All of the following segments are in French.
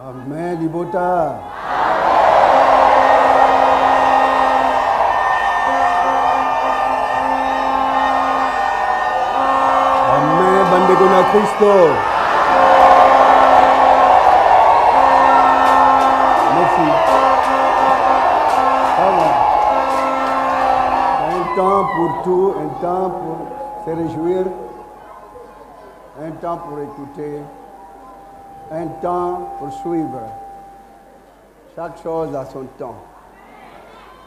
Amen, Libota. Amen, Bandegona Christo. Merci. Ça va. Un temps pour tout, un temps pour se réjouir, un temps pour écouter, un temps pour suivre. Chaque chose a son temps.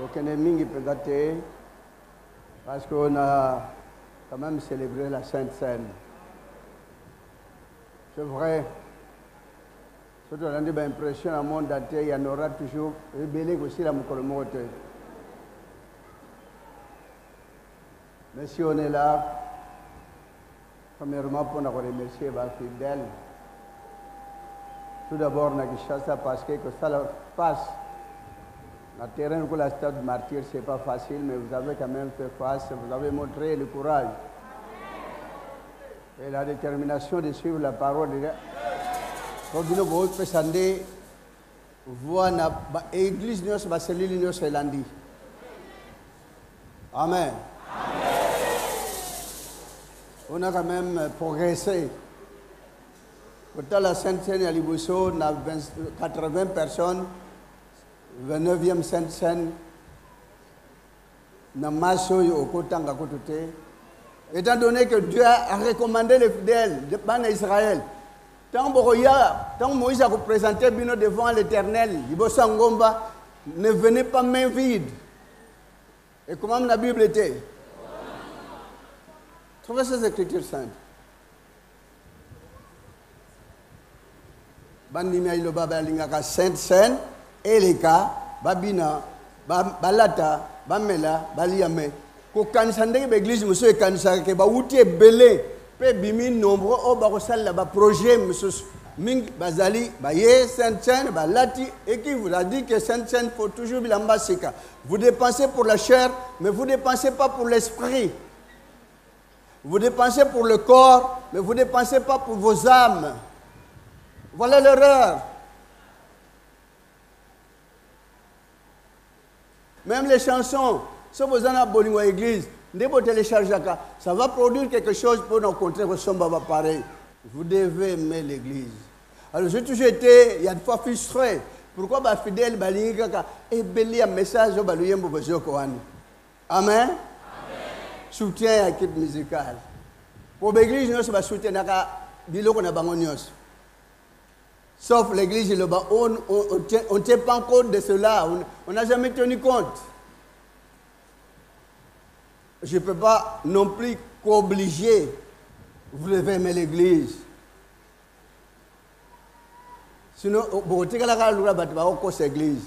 Aucun ennemi peut gâter parce qu'on a quand même célébré la Sainte Seine. C'est vrai. Surtout dans l'impression à monde daté, il y en aura toujours. Et belé aussi la moukolmote. Mais si on est là, premièrement pour nous remercier les fidèles. Tout d'abord, on a Kinshasa parce que ça le passe. Le terrain où la stade martyr, ce n'est pas facile, mais vous avez quand même fait face, vous avez montré le courage et la détermination de suivre la parole de Dieu. Quand vous avez voir l'église de l'Église de lundi. Amen. On a quand même progressé. Pourtant, la Sainte-Seine à Liboso, on a 80 personnes, 29e Sainte-Seine, on a Masso au Kotanga Kotote. Étant donné que Dieu a recommandé les fidèles de Ban Israël, tant que Moïse a représenté devant l'Éternel, Liboso Ngomba, ne venez pas main vide. Et comment la Bible était? Trouvez ces écritures saintes. Bandimia iloba balingaka Sainte Seine, Eleka, Babina, Balata, Bamela, Baliame. Ko kanisa ndenge l'église monsieur kanisa ke ba wuti belé pe bimi nombreux o ba kosala la ba projet monsieur ming bazali ba ye Sainte Seine balati et qui vous a dit que Sainte Seine faut toujours bilamba sika. Vous dépensez pour la chair mais vous dépensez pas pour l'esprit. Vous dépensez pour le corps mais vous dépensez pas pour vos âmes. Voilà l'erreur. Même les chansons, si vous en avez besoin à l'église, ça va produire quelque chose pour nous contrer pareil. Vous devez aimer l'église. Alors j'ai toujours été, il y a des fois frustré. Pourquoi les fidèles et belli un message au Amen. Soutien à l'équipe musicale. Pour l'église, nous sommes soutien à l'église. Sauf l'église, on ne tient pas compte de cela. On n'a jamais tenu compte. Je ne peux pas non plus qu'obliger. Vous devez aimer l'église. Sinon, vous avez l'église.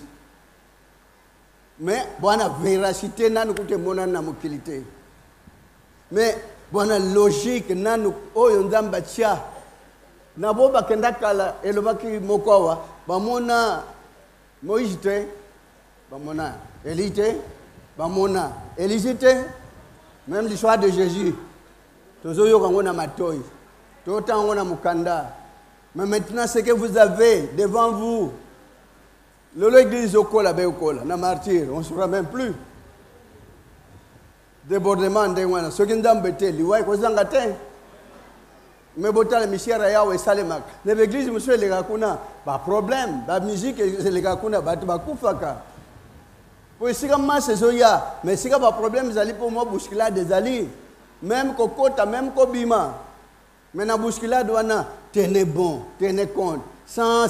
Mais, la véracité, n'a pas de mais, la logique, n'a pas de Nabo bakenda kala elobaki mokowa bamona Moïse te bamona Élie te bamona Élie te même l'histoire de Jésus tozoyo kango na matoyi totango na mukanda. Mais maintenant ce que vous avez devant vous l'église okola be okola na martyr on ne saura même plus débordement ndengwana soki ndambe te liwa kozanga te. Mais botal Michel Raya et Salemak. L'église monsieur les gakuna, pas problème. La musique les gakuna, bah tu vas koufaka. Pour si comme moi c'est zoya, mais si comme pas problème, zali pour moi bousculade des ali. Même kokota, même kobima. Mais na bousculade wana, tenez bon, tenez compte, sans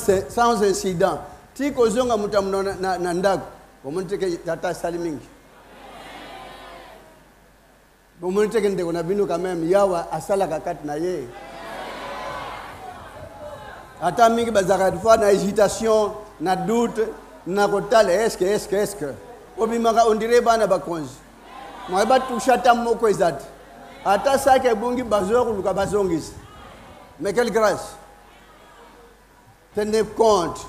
incident. Si kozonga mutam na ndak, pour montrer que tata saliming. Pour montrer que on a bino quand même yawa asala kakat na ye. Attends, mingi bazara fois na hésitation, na doute, na kotal est-ce que. Obimaka on dirait bana bakonzi. Moi ba toucha tam moko ezat. Ata ça ke bungi bazoro luka bazongis. Mais quelle grâce. Tenez compte.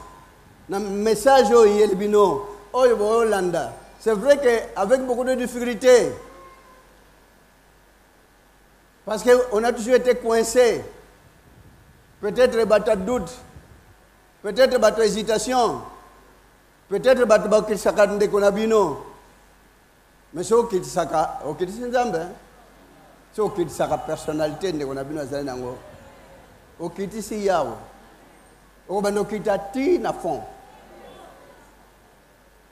Na message au yelbino, au Hollanda. C'est vrai qu'avec beaucoup de difficultés, parce qu'on a toujours été coincés. Peut-être bata doute. Peut-être bateau hésitation. Peut-être bateau qui s'accorde de Konabino. Mais c'est qui s'accorde, qui s'accorde, c'est qui s'accorde personnalité de Konabino Zanango. Qui s'y a. Au bando qui t'a dit na fond.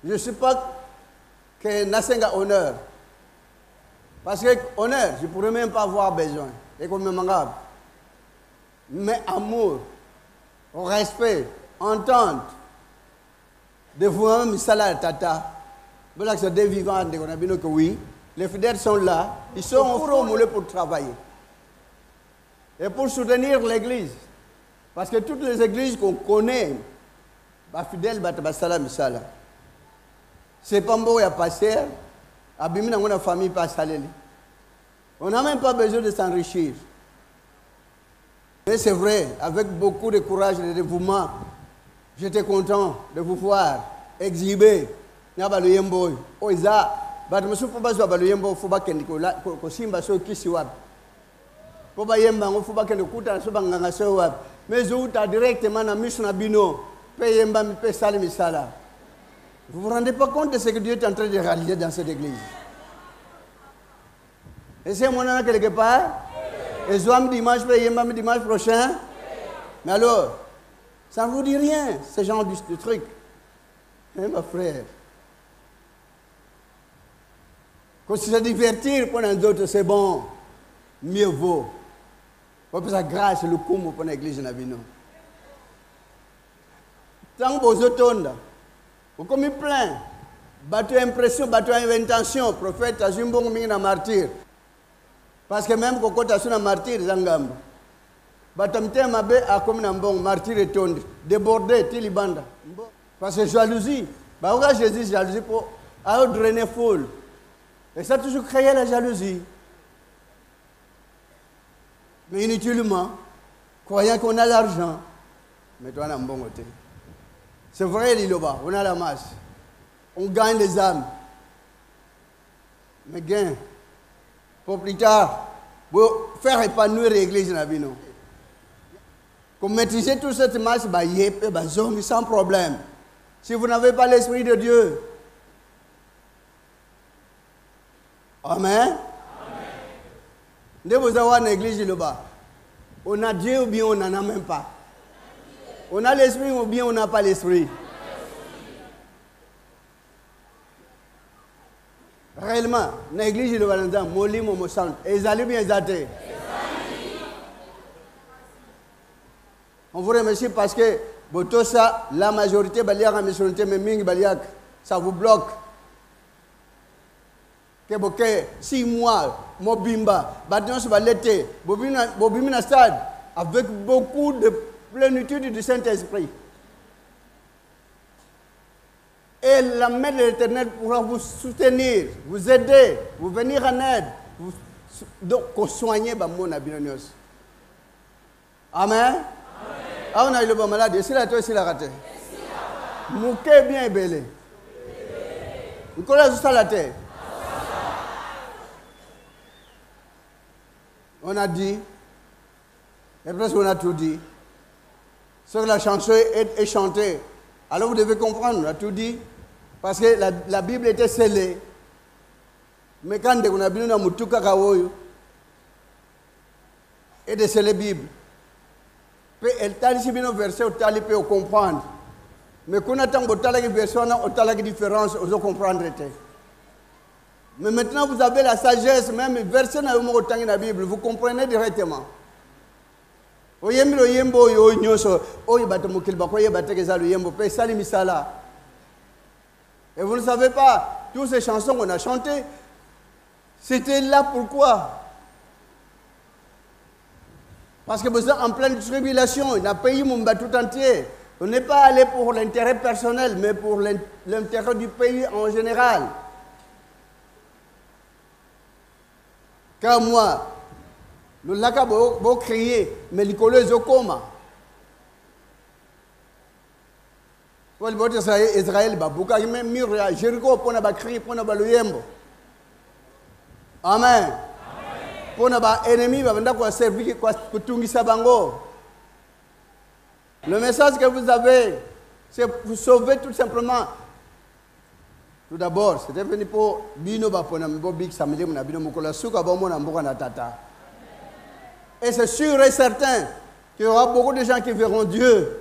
Je ne sais pas que Nasenga honneur. Parce que honneur, je ne pourrais même pas avoir besoin. Et comme me mais amour, respect, entente, de vous-même, Salah Tata. Voilà que c'est des vivants de Konabino que oui. Les fidèles sont là, ils sont au front moulé pour travailler. Et pour soutenir l'église. Parce que toutes les églises qu'on connaît, les fidèles, Salah. C'est pas bon, il y a pasteur, abîmé dans la famille, pas salé. On n'a même pas besoin de s'enrichir. Mais c'est vrai, avec beaucoup de courage et de dévouement, j'étais content de vous voir exhiber. Nyabalo yembo, oiza, but me supo bazo abalo yembo fuba kendi ko simba so kisiwab. Poba yemba ngo fuba kendi kuta so banganga so wab. Mais je vous directement na mission na bino, pe yemba mi pe sali misala. Vous vous rendez pas compte de ce que Dieu est en train de réaliser dans cette église? Et c'est mon nom quelque part? Et Zoam dimanche, dimanche prochain? Mais alors, ça ne vous dit rien, ce genre de truc. Hein, ma frère? Quand se divertir pendant d'autres, c'est bon. Mieux vaut. Parce que sa grâce, le coup pour l'église Nabino. Tant que vous êtes vous comme plein, bateau impression, bateau intention, prophète, Azumbong Mingna martyr. Parce que même quand tu as un martyr, Zangam, batamte mabe a comme un bon martyr et tonde, débordé, tilibanda. Parce que jalousie, bah Jésus jalousie pour drainer foule. Et ça a toujours créé la jalousie. Mais inutilement, croyant qu'on a l'argent, mais toi on a un bon côté. C'est vrai, Liloba, on a la masse. On gagne les âmes. Mais gain, pour plus tard, pour faire épanouir l'église Nabino. Pour maîtriser toute cette masse, sans problème. Si vous n'avez pas l'Esprit de Dieu. Amen. Dès que vous avez une église Liloba, on a Dieu ou bien on n'en a même pas. On a l'esprit ou bien on n'a pas l'esprit. Réellement, l'église de Valentin, Moli, Momo Sant, et ils allaient bien zater. On vous remercie parce que, tout ça, la majorité, ça vous bloque. Que 6 mois, Mobimba, maintenant ça va l'été, Bobimina stade, avec beaucoup de plénitude du Saint-Esprit. Et la main de l'Éternel pourra vous soutenir, vous aider, vous venir en aide, donc soigner mon abinonios. Amen. Ah, on a eu le bon malade, et c'est là toi, c'est la raté. Mouké bien belé. Vous connaissez ça la terre. On a dit, et presque on a tout dit. Ce que la chanson est chantée. Alors vous devez comprendre, on a tout dit. Parce que la Bible était scellée. Mais quand on a bien Mutuka Kawoyo, et de sceller la Bible, elle t'a dit bien verset, on peut comprendre. Mais quand on attend que verset, on a la différence, on peut comprendre. Mais maintenant vous avez la sagesse, même verset dans la Bible, vous comprenez directement. Et vous ne savez pas, toutes ces chansons qu'on a chantées, c'était là pourquoi? Parce que vous êtes en pleine tribulation, il a payé mon bas tout entier. On n'est pas allé pour l'intérêt personnel, mais pour l'intérêt du pays en général. Car moi, le laka beau crier, mais les collègues au coma. Pour le Israël, Babuka, même mur, Jéricho, pour ne pas crier, pour ne pas le yembo. Amen. Pour ne pas ennemi, va venir pour servir, pour tout ça bango. Le message que vous avez, c'est pour sauver tout simplement. Tout d'abord, c'était venu pour Bino Baponam, Bobik Samile Munabino Mukola Souka Bomona Mbokana Tata. Et c'est sûr et certain qu'il y aura beaucoup de gens qui verront Dieu.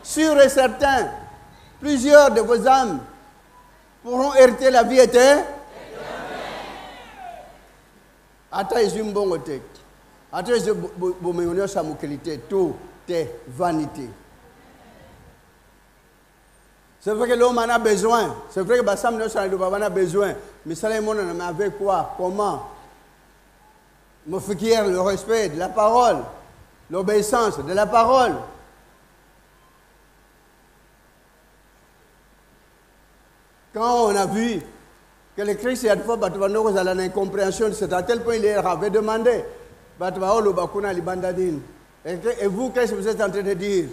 Sûr et certain, plusieurs de vos âmes pourront hériter la vie éternelle. Ata izum bongote. Ata izum bomenyo sa mukilité, tout est vanité. C'est vrai que l'homme en a besoin. C'est vrai que Bassam en a besoin. Mais ça, les gens avec quoi? Comment? Me faire le respect de la parole, l'obéissance de la parole. Quand on a vu que le Christ, il y a des fois, il y a une incompréhension, c'est à tel point il avait demandé. Et vous, qu'est-ce que vous êtes en train de dire?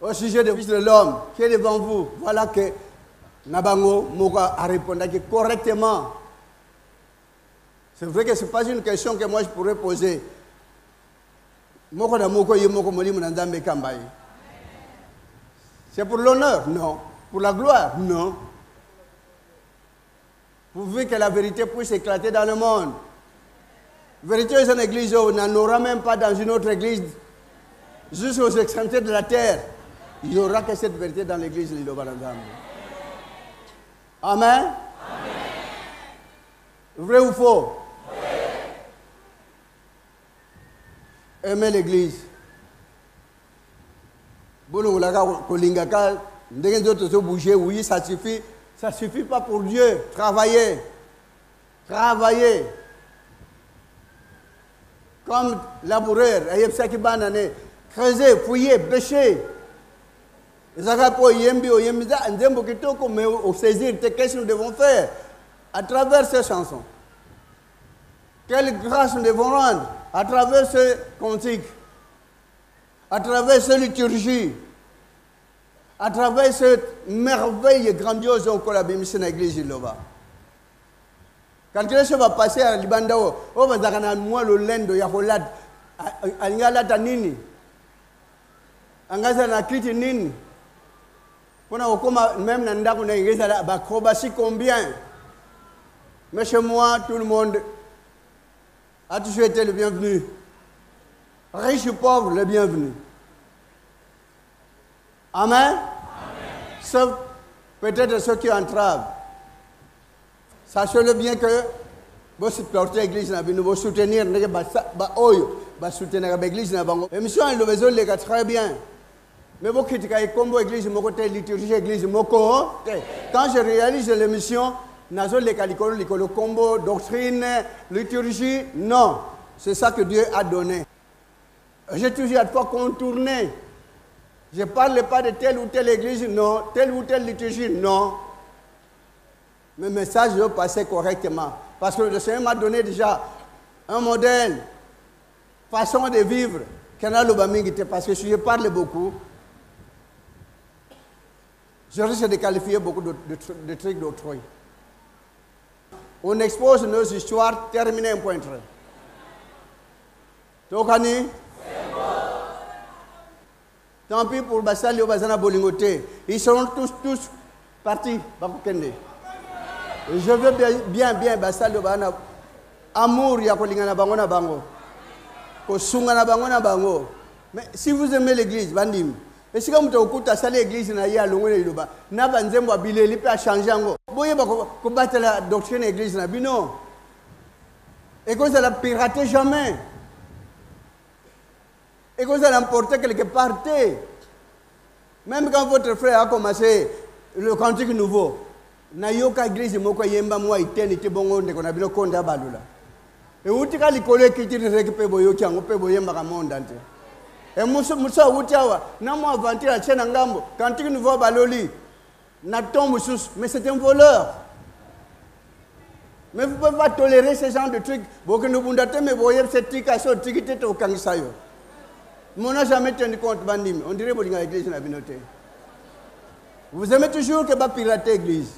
Au sujet du Fils de l'homme, qui est devant vous, voilà que Nabango Moka a répondu correctement. C'est vrai que ce n'est pas une question que moi je pourrais poser. C'est pour l'honneur? Non. Pour la gloire? Non. Pourvu que la vérité puisse éclater dans le monde. Vérité est une église, on n'en aura même pas dans une autre église, jusqu'aux extrémités de la terre. Il n'y aura que cette vérité dans l'église de l'Ilobalandam. Amen. Amen. Vrai ou faux? Vrai. Aimer l'église. Oui, ça suffit. Ça ne suffit pas pour Dieu. Travailler. Travailler. Comme laboureur. Creuser, fouiller, bêcher. Mais au saisir, qu'est-ce que nous devons faire à travers ces chansons? Quelle grâce nous devons rendre à travers ce cantique, à travers cette liturgie, à travers cette merveille grandiose qu'on a mis dans l'église de Loba. Quand quelqu'un va passer à Libandao, on va dire que moi le lendo yakolad, alingala tanini, angaza na kriti nini. Même combien. Mais chez moi, tout le monde a toujours été le bienvenu. Riche ou pauvre, le bienvenu. Amen. Amen. Sauf peut-être ceux qui entravent. Sachez-le bien que vous supportez l'église, vous soutenir l'église. L'émission est le très bien. Mais vous critiquez comme l'église, mon côté liturgie, l'église, mon côté. Quand je réalise l'émission, nazo le combo, doctrine, liturgie, non. C'est ça que Dieu a donné. J'ai toujours à fois contourné. Je ne parle pas de telle ou telle église, non. Telle ou telle liturgie, non. Mes messages je passer correctement. Parce que le Seigneur m'a donné déjà un modèle, façon de vivre. Parce que si je parle beaucoup, je risque de qualifier beaucoup de trucs d'autrui. On expose nos histoires, terminé un point. Tokani? Tant pis pour Bassal et Bazana Bolingote. Ils seront tous partis. Je veux bien Bassal et Bazana. Amour, il y a Kolingana Bangona Bango. Kosungana Bangona Bango. Mais si vous aimez l'église, Bandim. Et si vous avez l'église, vous avez changé. Vous avez combattre la doctrine de l'église. Non. Et que vous allez pirater jamais. Et que vous allez emporter quelque part. Même quand votre frère a commencé le cantique nouveau, Nayoka église, Moko Yemba, moi, éternité, bongo, de qu'on a bien compté à Balula. Et où tu as les collègues qui te récupèrent, Boyoki, on peut boyer Maramonde. Et Moussa Outiawa, n'a pas inventé la chaîne en gambo. Quand tu nous vois Baloli, n'a tombe sous, mais c'est un voleur. Mais vous ne pouvez pas tolérer ce genre de trucs. Beaucoup de gens mais vous voyez cette truc à ce truc qui est au Kangisayo. Mais on n'a jamais tenu compte, Bandim. On dirait que l'église n'a pas noté. Vous aimez toujours que va pirater l'église.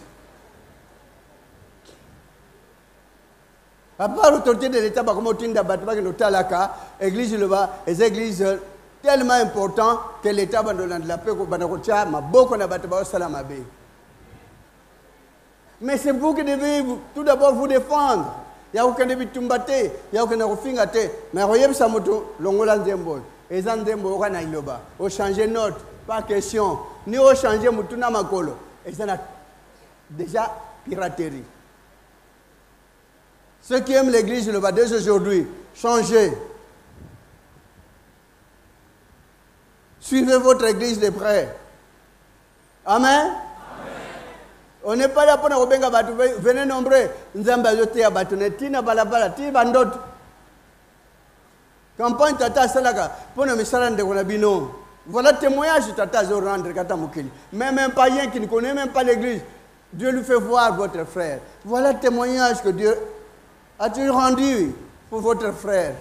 À part l'autorité de l'État, comme au Tinda Batba, l'église, les églises. tellement important que l'État va donner de la paix pour mais c'est vous qui devez tout d'abord vous défendre. Il y a aucun début de tumbate, il y a aucun refingate. Mais voyez ça moto, l'ongola ndembo, et zandembo kana iloba. Au changer note, pas question. Ni au changer mutuna makolo. Et ça a déjà piraterie. Ceux qui aiment l'église le va dès aujourd'hui, changez. Suivez votre église de près. Amen. On n'est pas là pour nous faire venez nombreux. Nous avons besoin de tina balabala, tina bandot. Campagne tata salaka pour nous mettre dans bino. Voilà le témoignage tata rendre kata mukili. Même un païen qui ne connaît même pas l'église, Dieu lui fait voir votre frère. Voilà le témoignage que Dieu a-t-il rendu pour votre frère.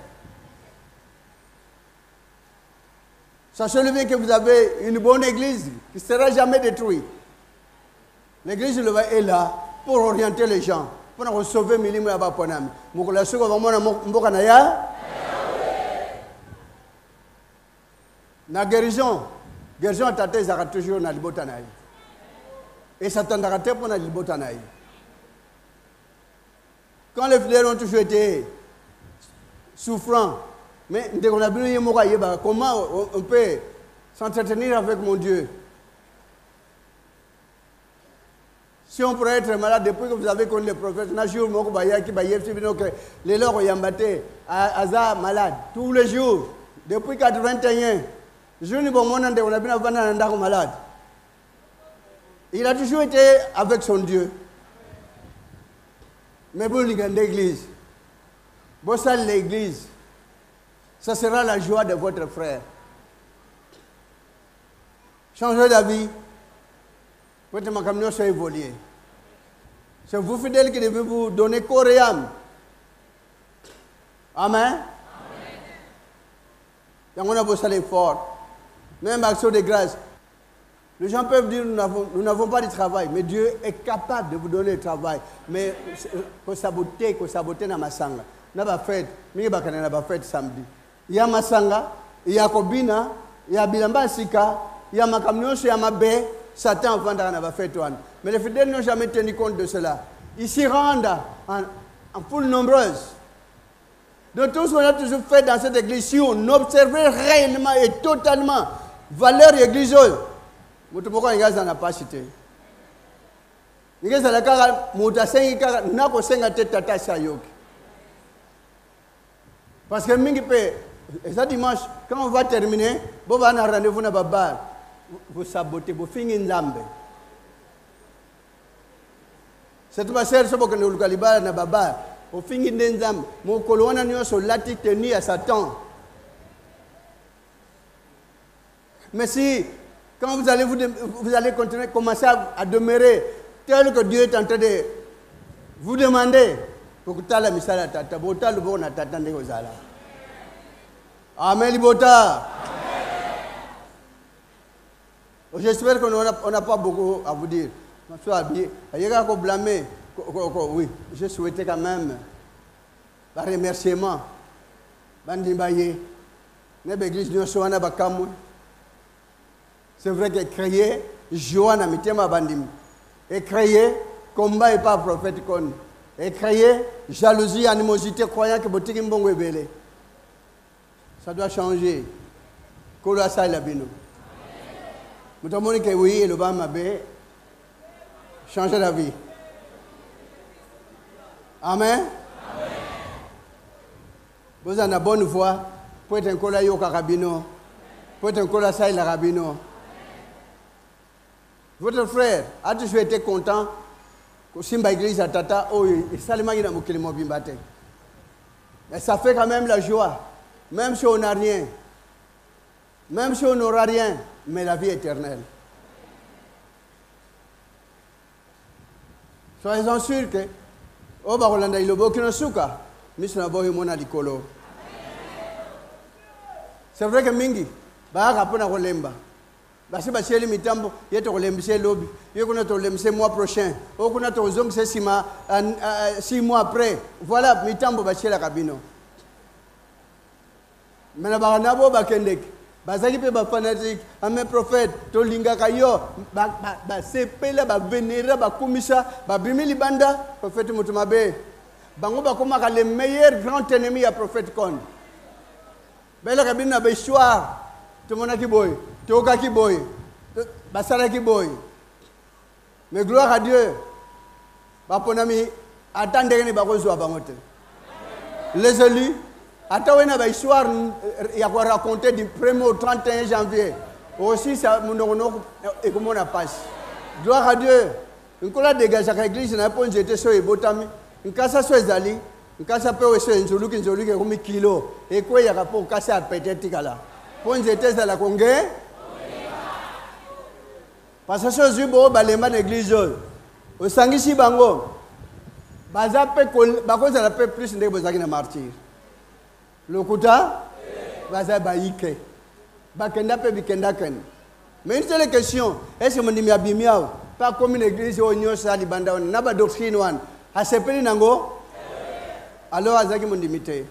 Sachez-le bien que vous avez une bonne église qui ne sera jamais détruite. L'église est là pour orienter les gens, pour sauver les gens. La guérison a toujours na libotanaï. Et ça t'endra pour na libotanaï. Quand les fidèles ont toujours été souffrants, mais comment on peut s'entretenir avec mon Dieu? Si on pourrait être malade, depuis que vous avez connu les prophètes, les lors yambaté, Aza malade, tous les jours, depuis 81, je ne sais pas malade. Il a toujours été avec son Dieu. Mais vous, l'église, vous savez l'église, ça sera la joie de votre frère. Changez d'avis. Votre camion soit évolué. C'est vous fidèles qui devez vous donner corps et âme. Amen. On a beau salaire fort. Même action de grâce. Les gens peuvent dire nous n'avons pas de travail, mais Dieu est capable de vous donner le travail. Mais il faut saboter dans ma sanga. N'a pas fait, mais il n'y a pas fait samedi. Il y a Masanga, il y a Kobina, il y a Bilamba Sika, il y a Makamio, il y a Mabé. Satan va faire tout. Mais les fidèles n'ont jamais tenu compte de cela. Ils s'y rendent en foule nombreuse. Donc tout ce qu'on a toujours fait dans cette église, si on observait réellement et totalement valeur église, vous n'avez pas cité. Parce que dimanche, quand on va terminer, on va avoir un rendez-vous dans le bar. Vous sabotez, vous finissez une lambe. C'est tout ça, c'est pour que nous le calibrons dans le bar. Vous finissez une lambe. Mon colonne a sur l'attitude tenue à Satan. Mais si, quand vous allez continuer, commencer à demeurer tel que Dieu est en train de vous demander, pour que tu aies la mission à tata, pour que tu aies le bon à tata, Amen, Libota. J'espère qu'on n'a pas beaucoup à vous dire. Il y a un blâmer. Oui, je souhaitais quand même un remerciement. C'est vrai que créer Joanna Mitema Bandim. Et créer combat et pas prophète con. Et créer jalousie, animosité, croyant que Botiki Mbongo est belé. Ça doit changer. Kola sa labino. Nous avons dit que oui, le Bama B changer la vie. Amen. Vous avez une bonne voix. Pour être un cola yoka rabino. Pour être un cola sa la rabino. Votre frère a toujours été content que Simba Église à Tata, oh, et Salima il a moqué le mobimbate. Mais ça fait quand même la joie. Même si on n'a rien. Même si on n'aura rien. Mais la vie éternelle. Soyez-en sûrs que, oh, bah, Rolanda, il a beaucoup de souka, mais ce n'est pas un likolo. C'est vrai que Mingi, bah, rapona Rolemba. Bah, c'est parce que les mitambo, il y a ton lemse lobby, il y a ton lemse mois prochain, ou qu'on a ton zong, c'est 6 mois après. Voilà, mitambo, bah, chez la cabine. Mais la baranabo, bah, kendek. bazali pe ba fanatique ame prophète to lingaka yo ba sepela ba vénérer ba komisa ba bimili banda prophète mutumabe bango ba komaka le meilleur grand ennemi ya prophète Konde bela kabina ba histoire to monaki boy to okaki boy basala ki boy mais gloire à Dieu ba ponami attendez ni ba kozwa bango te les élus attends ba histoire ya ko raconter du 1er au 31 janvier aussi ça mon et comment on passe gloire à Dieu nkola dégage à l'église na ponje était so ebotami nkasa so ezali nkasa pe weso nzuluki komi kilo et quoi ya rapport kasa peut-être kala ponje était za la congé parce que so zubo balema l'église au sangisi bango baza pe bakoza la pe plus ndeko bazaki na martyr lokuta baza baike bakenda pe bikenda ken mais une seule question est-ce que mon dimi abimiao pas comme une église au nyo sa libanda on na ba doctrine wan asepeli nango alors azaki mon dimité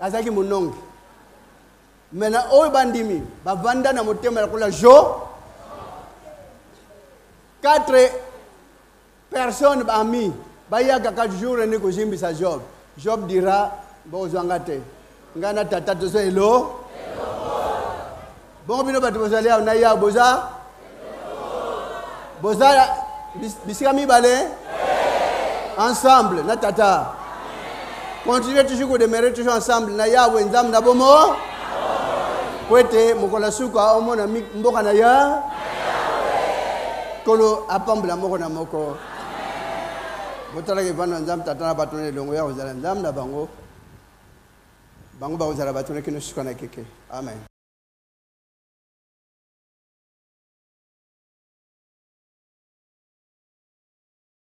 azaki mon nong mena o bandimi bavanda na motema la kula jo 4 personnes amis bayaka 4 jours ne ko jimbisa Job dira bozwanga te ngana tata to so elo bon bino batu bozali na ya boza bisika mibale ensemble na tata continuez toujours de demeurer toujours ensemble na ya wenzam na bomo kwete mokola suka omona mboka na ya kolo apambla moko na moko botala ke bana nzam tata na batone longo ya ozala nzam na bango ba ozala batone kino suka na keke amen.